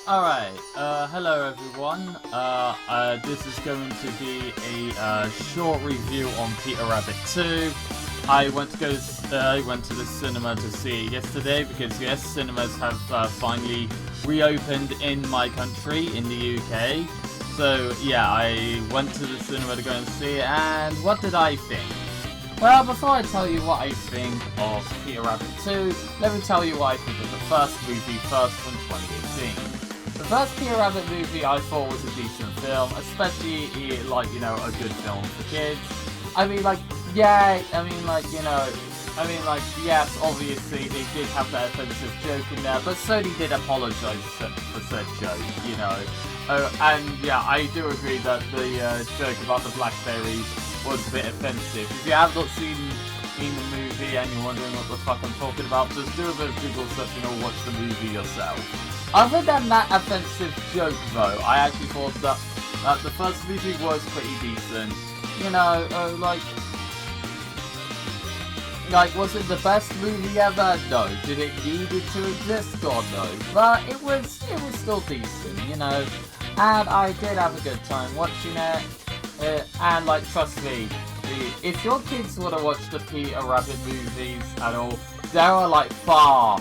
Alright, hello everyone. This is going to be a short review on Peter Rabbit 2. I went to the cinema to see it yesterday because yes, cinemas have finally reopened in my country, in the UK. So yeah, I went to the cinema to go and see it, and what did I think? Well, before I tell you what I think of Peter Rabbit 2, let me tell you what I think of the first movie first from 2018. The first Peter Rabbit movie I thought was a decent film, especially, like, you know, a good film for kids. I mean, like, yeah, yes, obviously they did have that offensive joke in there, but Sony did apologise for said joke, you know. Oh, and yeah, I do agree that the joke about the blackberries was a bit offensive. If you have not seen the movie and you're wondering what the fuck I'm talking about, just do a bit of Google searching or watch the movie yourself. Other than that offensive joke though, I actually thought that the first movie was pretty decent. You know, like, was it the best movie ever? No. Did it need it to exist? God no. But it was still decent, you know. And I did have a good time watching it. And like, trust me, if your kids want to watch the Peter Rabbit movies at all, there are like far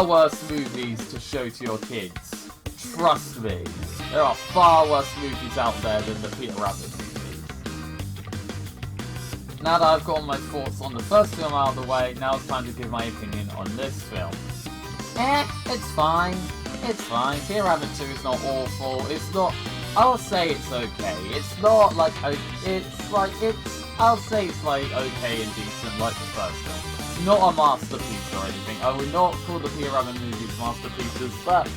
worse movies to show to your kids. Trust me, there are far worse movies out there than the Peter Rabbit movies. Now that I've got my thoughts on the first film out of the way, now it's time to give my opinion on this film. It's fine. It's fine. Peter Rabbit 2 is not awful. It's not. I'll say it's okay. It's not like I'll say it's like okay and decent like the first film. Not a masterpiece or anything. I would not call the Peter Rabbit movies masterpieces, but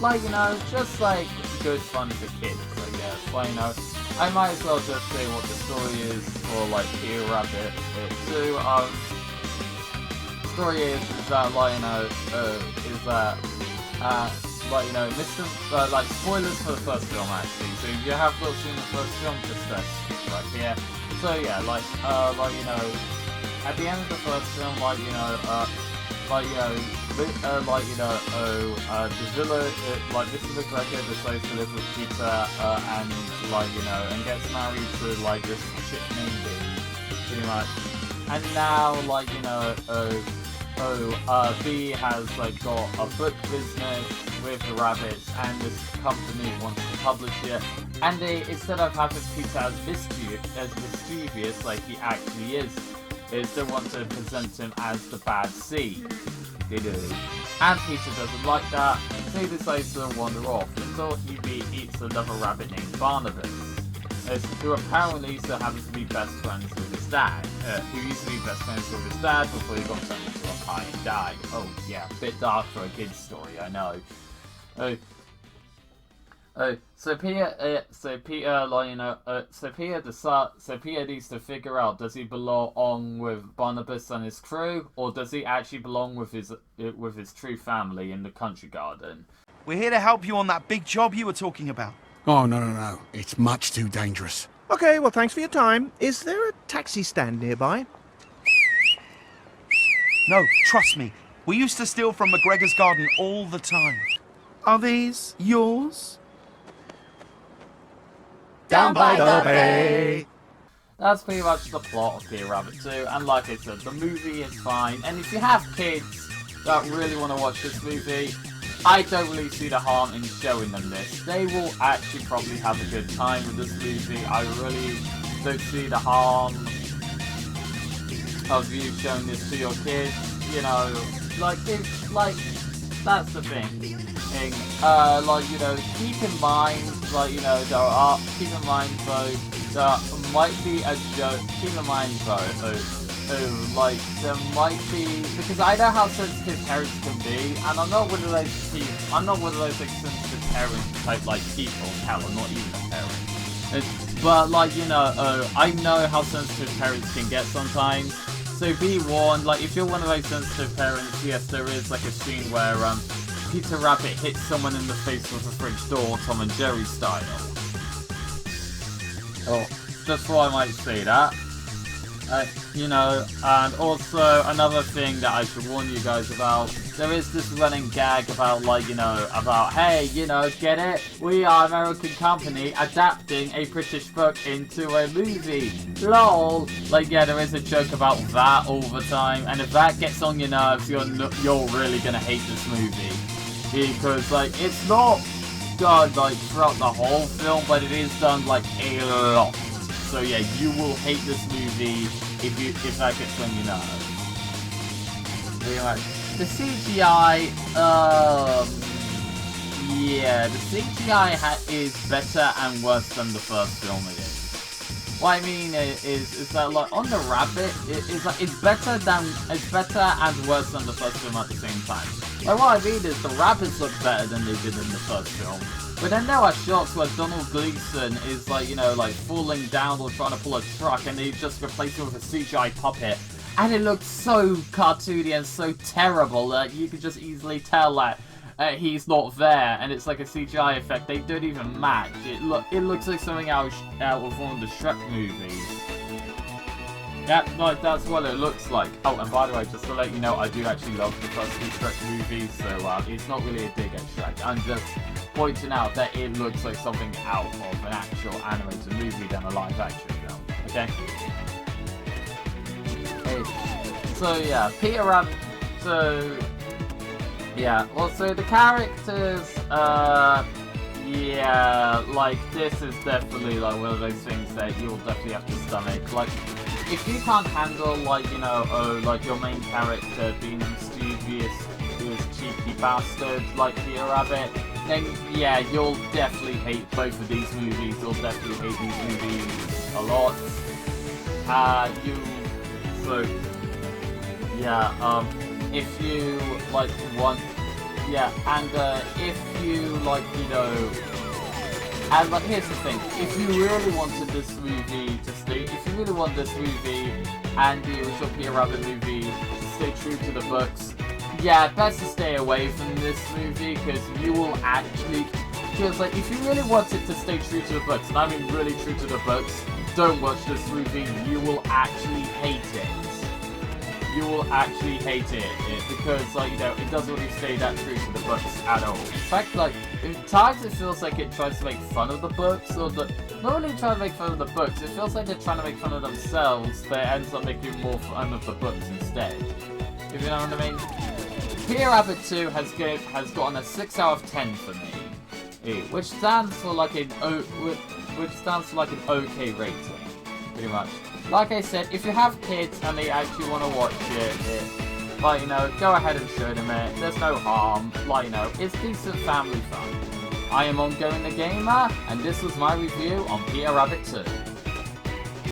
like, you know, just like good fun for kids, I guess. Like, you know, I might as well just say what the story is for like Peter Rabbit 2. Story is that, like, you know, like, you know, like, spoilers for the first film, actually. So if you have not seen the first film, just right here. So yeah, like, you know, at the end of the first film, like, you know, the village, like, Mr. McGregor decides to live with Peter, and, like, you know, and gets married to, like, this chick named B, pretty much. And now, like, you know, B has, like, got a book business with the rabbits, and this company wants to publish it, and they, instead of having Peter as mischievous like he actually is, they want to present him as the bad seed. They do. And Peter doesn't like that, so he decides to wander off until he meets another rabbit named Barnabas, who apparently still happens to be best friends with his dad, who used to be best friends with his dad before he got turned into a pie and died. Oh yeah, a bit dark for a kid's story, I know. So Peter needs to figure out, does he belong with Barnabas and his crew, or does he actually belong with his true family in the country garden? We're here to help you on that big job you were talking about. Oh, no. It's much too dangerous. Okay, well, thanks for your time. Is there a taxi stand nearby? No, trust me. We used to steal from McGregor's garden all the time. Are these yours? Down by the bay. That's pretty much the plot of Peter Rabbit 2, and like I said, the movie is fine, and if you have kids that really want to watch this movie, I don't really see the harm in showing them this. They will actually probably have a good time with this movie. I really don't see the harm of you showing this to your kids. You know, like, it's like, that's the thing. Like, you know, keep in mind, like, you know, keep in mind though, there might be a joke. Keep in mind though, like, there might be, because I know how sensitive parents can be, and I'm not one of those like sensitive parents type, like, people, hell, I'm not even a parent. But, like, you know, I know how sensitive parents can get sometimes, so be warned. Like, if you're one of those sensitive parents, yes, there is, like, a scene where, Peter Rabbit hits someone in the face with a fridge door, Tom and Jerry style. Oh, just thought I might say that. You know, and also another thing that I should warn you guys about, there is this running gag about, like, you know, about, hey, you know, get it? We are an American company adapting a British book into a movie. LOL. Like, yeah, there is a joke about that all the time, and if that gets on your nerves, you're really gonna hate this movie. Because, like, it's not done, like, throughout the whole film, but it is done, like, a lot. So yeah, you will hate this movie if that gets on your nerves. Pretty much. The CGI, yeah, the CGI is better and worse than the first film it is. What I mean is that, like, on the rabbit, it's better and worse than the first film at the same time. Like, what I mean is the rabbits look better than they did in the first film. But then there are shots where Donald Gleason is, like, you know, like, falling down or trying to pull a truck, and they just replace him with a CGI puppet. And it looks so cartoony and so terrible that you can just easily tell that he's not there, and it's like a CGI effect. They don't even match. It looks like something out of one of the Shrek movies. Yeah, like, that's what it looks like. Oh, and by the way, just to let you know, I do actually love the first two Shrek movies, so it's not really a dig at Shrek. I'm just pointing out that it looks like something out of an actual animated movie than a live-action film. Okay? So yeah, Peter Rabbit. So yeah, also the characters. Yeah, like, this is definitely like one of those things that you'll definitely have to stomach. Like, if you can't handle, like, you know, like, your main character being a mischievous, cheeky bastard like Peter Rabbit, then yeah, you'll definitely hate both of these movies. You'll definitely hate these movies a lot. If you, like, want, yeah, and, if you, like, you know, and, like, here's the thing, if you really wanted this movie to stay, if you really want this movie and the original Peter Rabbit movie to stay true to the books, yeah, best to stay away from this movie, because you will actually, because, like, if you really want it to stay true to the books, and I mean really true to the books, don't watch this movie. You will actually hate it. You will actually hate it because, like, you know, it doesn't really stay that true to the books at all. In fact, like, at times it feels like it tries to make fun of the books, or not really trying to make fun of the books, it feels like they're trying to make fun of themselves, but it ends up making more fun of the books instead. If you know what I mean? Peter Rabbit 2 has gotten a 6 out of 10 for me, which stands for like an okay rating, pretty much. Like I said, if you have kids and they actually want to watch it, like, you know, go ahead and show them it. There's no harm. Like, you know, it's decent family fun. I am OnGoing the Gamer, and this was my review on Peter Rabbit 2.